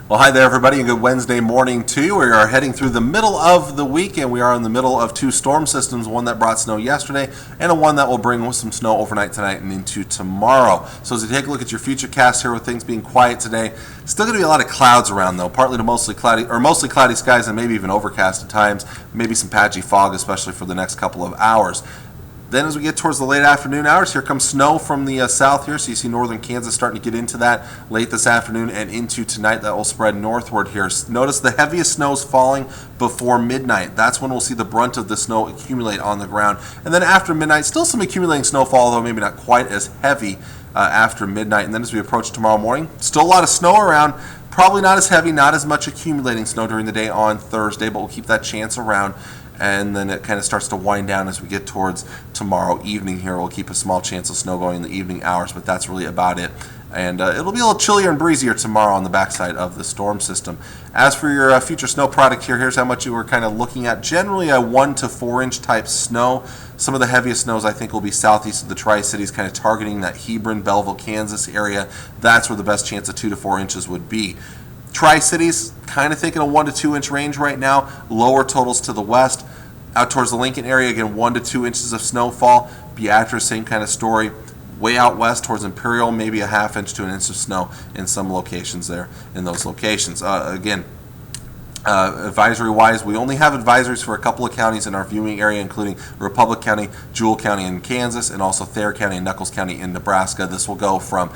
Well, hi there, everybody, and good Wednesday morning to you. We are heading through the middle of the week, and we are in the middle of two storm systems, one that brought snow yesterday and a one that will bring some snow overnight tonight and into tomorrow. So as you take a look at your future cast here with things being quiet today, still going to be a lot of clouds around, though, partly to mostly cloudy skies and maybe even overcast at times, maybe some patchy fog, especially for the next couple of hours. Then as we get towards the late afternoon hours, here comes snow from the south here. So you see northern Kansas starting to get into that late this afternoon and into tonight. That will spread northward here. Notice the heaviest snow is falling before midnight. That's when we'll see the brunt of the snow accumulate on the ground. And then after midnight, still some accumulating snowfall, although maybe not quite as heavy after midnight. And then as we approach tomorrow morning, still a lot of snow around. Probably not as heavy, not as much accumulating snow during the day on Thursday, but we'll keep that chance around. And then it kind of starts to wind down as we get towards tomorrow evening here. We'll keep a small chance of snow going in the evening hours, but that's really about it. And it'll be a little chillier and breezier tomorrow on the backside of the storm system. As for your future snow product here, here's how much you were kind of looking at. Generally a 1 to 4 inch type snow. Some of the heaviest snows I think will be southeast of the Tri-Cities, kind of targeting that Hebron, Belleville, Kansas area. That's where the best chance of 2 to 4 inches would be. Tri-Cities, kind of thinking a 1 to 2 inch range right now. Lower totals to the west. Out towards the Lincoln area, again, 1 to 2 inches of snowfall. Beatrice, same kind of story. Way out west towards Imperial, maybe a ½ inch to an inch of snow in some locations there in those locations. Advisory-wise, we only have advisories for a couple of counties in our viewing area, including Republic County, Jewell County in Kansas, and also Thayer County and Nuckolls County in Nebraska. This will go from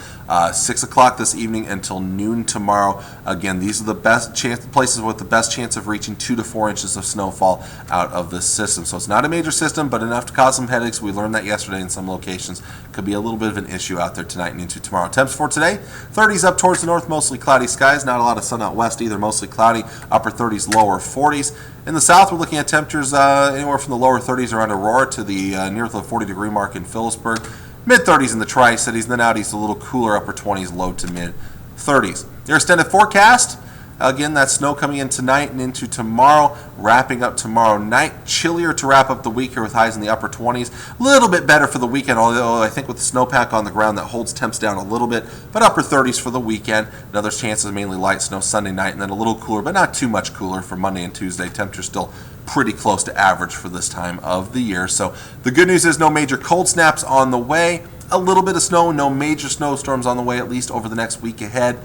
6 o'clock this evening until noon tomorrow. Again, these are the best places with the best chance of reaching 2 to 4 inches of snowfall out of this system. So it's not a major system, but enough to cause some headaches. We learned that yesterday in some locations. Could be a little bit of an issue out there tonight and into tomorrow. Temps for today, 30s up towards the north, mostly cloudy skies. Not a lot of sun out west either, mostly cloudy. Upper 30s, lower 40s. In the south, we're looking at temperatures anywhere from the lower 30s around Aurora to the near the 40-degree mark in Phillipsburg. Mid-30s in the Tri-Cities, and then out east a little cooler, upper 20s, low to mid-30s. Your extended forecast, again, that snow coming in tonight and into tomorrow, wrapping up tomorrow night. Chillier to wrap up the week here with highs in the upper 20s. A little bit better for the weekend, although I think with the snowpack on the ground that holds temps down a little bit, but upper 30s for the weekend. Another chance of mainly light snow Sunday night, and then a little cooler, but not too much cooler for Monday and Tuesday. Temperatures still pretty close to average for this time of the year. So the good news is no major cold snaps on the way. A little bit of snow, no major snowstorms on the way, at least over the next week ahead.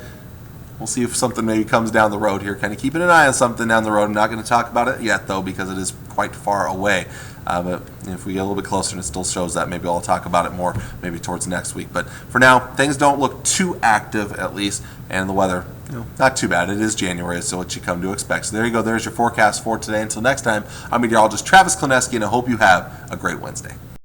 We'll see if something maybe comes down the road here. Kind of keeping an eye on something down the road. I'm not going to talk about it yet, though, because it is quite far away. But if we get a little bit closer and it still shows that, maybe I'll talk about it more maybe towards next week. But for now, things don't look too active, at least, and the weather, not too bad. It is January, so what you come to expect. So there you go. There's your forecast for today. Until next time, I'm meteorologist Travis Klineski, and I hope you have a great Wednesday.